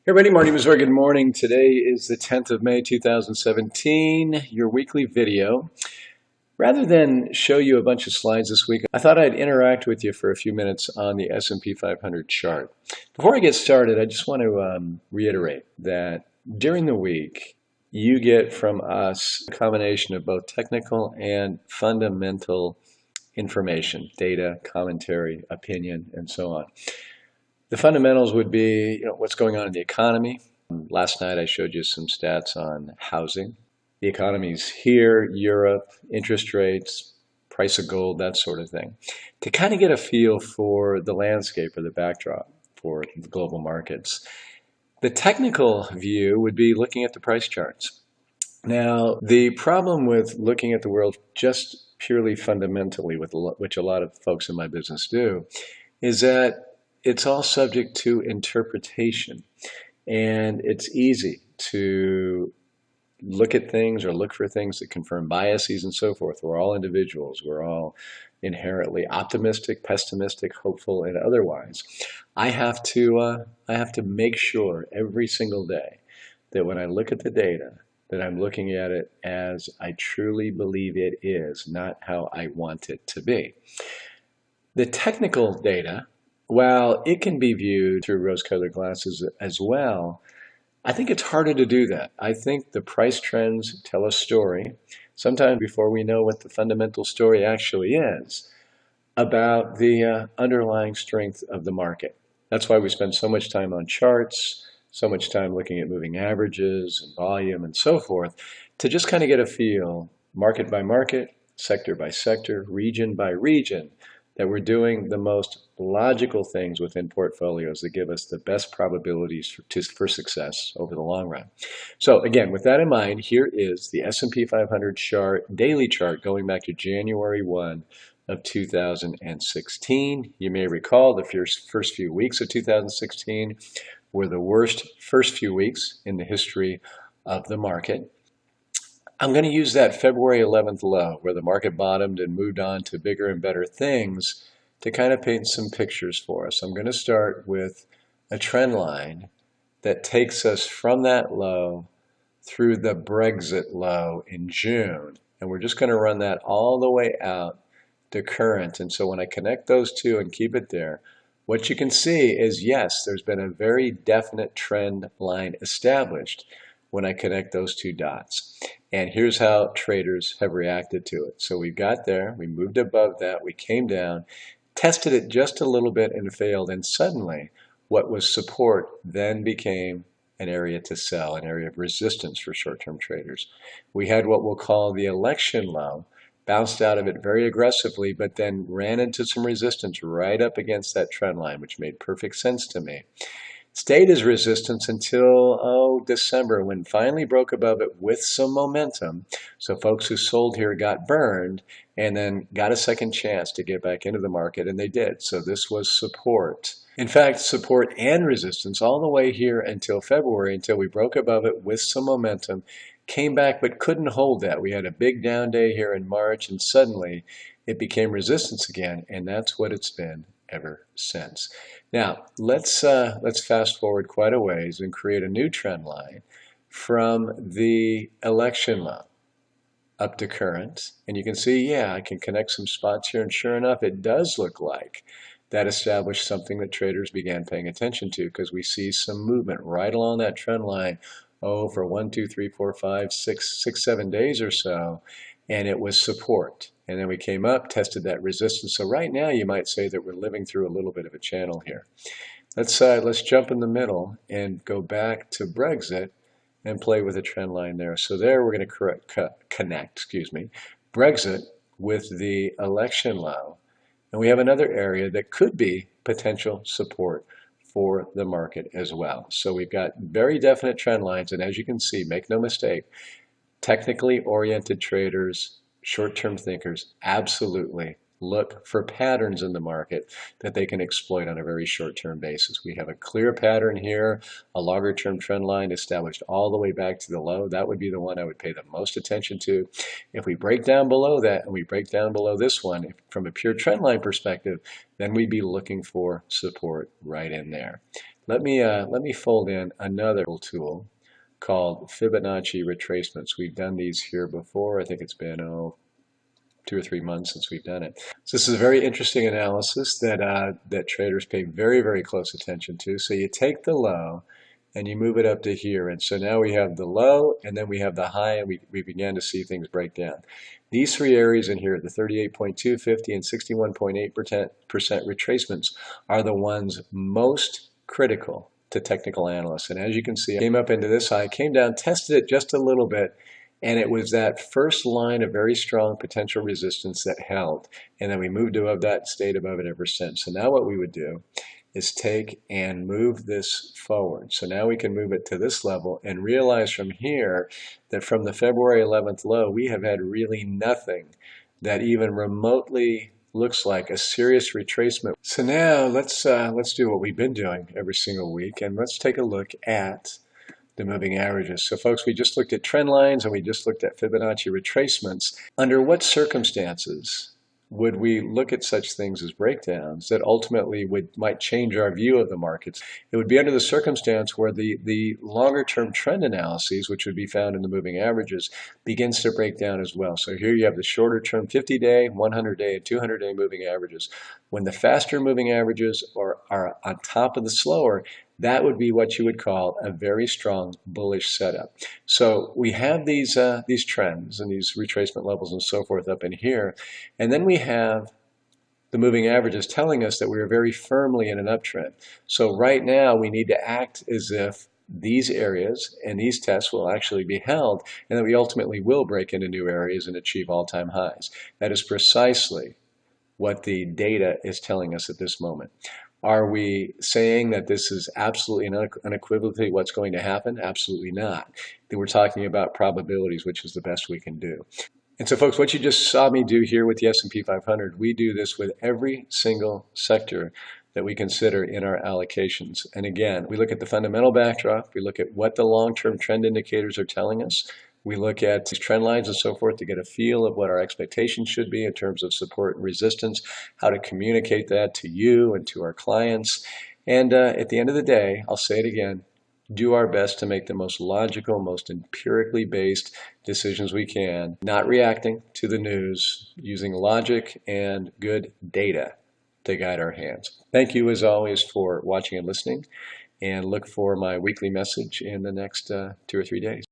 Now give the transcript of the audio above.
Hey everybody, Marty Missouri, good morning. Today is the 10th of May, 2017, your weekly video. Rather than show you a bunch of slides this week, I thought I'd interact with you for a few minutes on the S&P 500 chart. Before I get started, I just want to reiterate that during the week, you get from us a combination of both technical and fundamental information, data, commentary, opinion, and so on. The fundamentals would be, what's going on in the economy. Last night I showed you some stats on housing. The economy's here, Europe, interest rates, price of gold, that sort of thing. To kind of get a feel for the landscape or the backdrop for the global markets. The technical view would be looking at the price charts. Now, the problem with looking at the world just purely fundamentally, which a lot of folks in my business do, is that it's all subject to interpretation. And it's easy to look at things or look for things that confirm biases and so forth. We're all individuals. We're all inherently optimistic, pessimistic, hopeful, and otherwise. I have to make sure every single day that when I look at the data, that I'm looking at it as I truly believe it is, not how I want it to be. The technical data, while it can be viewed through rose-colored glasses as well, I think it's harder to do that. I think the price trends tell a story, sometimes before we know what the fundamental story actually is, about the underlying strength of the market. That's why we spend so much time on charts, so much time looking at moving averages and volume and so forth, to just kind of get a feel, market by market, sector by sector, region by region, that we're doing the most logical things within portfolios that give us the best probabilities for success over the long run. So again, with that in mind, here is the S&P 500 chart, daily chart going back to January 1 of 2016. You may recall the first few weeks of 2016 were the worst first few weeks in the history of the market. I'm going to use that February 11th low where the market bottomed and moved on to bigger and better things to kind of paint some pictures for us. I'm going to start with a trend line that takes us from that low through the Brexit low in June. And we're just going to run that all the way out to current. And so when I connect those two and keep it there, what you can see is, yes, there's been a very definite trend line established when I connect those two dots. And here's how traders have reacted to it. So we got there, we moved above that, we came down, tested it just a little bit and failed, and suddenly what was support then became an area to sell, an area of resistance for short-term traders. We had what we'll call the election low, bounced out of it very aggressively, but then ran into some resistance right up against that trend line, which made perfect sense to me. Stayed as resistance until, December, when finally broke above it with some momentum. So folks who sold here got burned and then got a second chance to get back into the market, and they did. So this was support. In fact, support and resistance all the way here until February, until we broke above it with some momentum, came back but couldn't hold that. We had a big down day here in March, and suddenly it became resistance again, and that's what it's been ever since. Now, let's fast forward quite a ways and create a new trend line from the election low up to current. And you can see, yeah, I can connect some spots here, and sure enough, it does look like that established something that traders began paying attention to, because we see some movement right along that trend line, for 1, 2, 3, 4, 5, 6, 7 days or so, and it was support. And then we came up, tested that resistance. So right now you might say that we're living through a little bit of a channel here. Let's jump in the middle and go back to Brexit and play with a trend line there. So there we're going to connect Brexit with the election low. And we have another area that could be potential support for the market as well. So we've got very definite trend lines. And as you can see, make no mistake, technically oriented traders, short-term thinkers, absolutely look for patterns in the market that they can exploit on a very short-term basis. We have a clear pattern here, a longer-term trend line established all the way back to the low. That would be the one I would pay the most attention to. If we break down below that and we break down below this one, from a pure trend line perspective, then we'd be looking for support right in there. let me fold in another tool called Fibonacci retracements. We've done these here before. I think it's been 2 or 3 months since we've done it. So this is a very interesting analysis that traders pay very, very close attention to. So you take the low and you move it up to here. And so now we have the low and then we have the high, and we began to see things break down. These three areas in here, the 38.2, 50, and 61.8% retracements, are the ones most critical to technical analysts. And as you can see, I came up into this high, came down, tested it just a little bit, and it was that first line of very strong potential resistance that held. And then we moved above that, stayed above it ever since. So now what we would do is take and move this forward. So now we can move it to this level and realize from here that from the February 11th low, we have had really nothing that even remotely looks like a serious retracement. So now let's do what we've been doing every single week, and let's take a look at the moving averages. So folks, we just looked at trend lines and we just looked at Fibonacci retracements. Under what circumstances would we look at such things as breakdowns that ultimately might change our view of the markets? It would be under the circumstance where the longer term trend analyses, which would be found in the moving averages, begins to break down as well. So here you have the shorter term 50-day, 100-day, and 200-day moving averages. When the faster moving averages are on top of the slower, that would be what you would call a very strong bullish setup. So we have these trends and these retracement levels and so forth up in here, and then we have the moving averages telling us that we are very firmly in an uptrend. So right now we need to act as if these areas and these tests will actually be held, and that we ultimately will break into new areas and achieve all-time highs. That is precisely what the data is telling us at this moment. Are we saying that this is absolutely unequivocally what's going to happen? Absolutely not. We're talking about probabilities, which is the best we can do. And so folks, what you just saw me do here with the S&P 500, we do this with every single sector that we consider in our allocations. And again, we look at the fundamental backdrop, we look at what the long-term trend indicators are telling us, we look at these trend lines and so forth to get a feel of what our expectations should be in terms of support and resistance, how to communicate that to you and to our clients. And at the end of the day, I'll say it again, do our best to make the most logical, most empirically based decisions we can, not reacting to the news, using logic and good data to guide our hands. Thank you as always for watching and listening, and look for my weekly message in the next 2 or 3 days.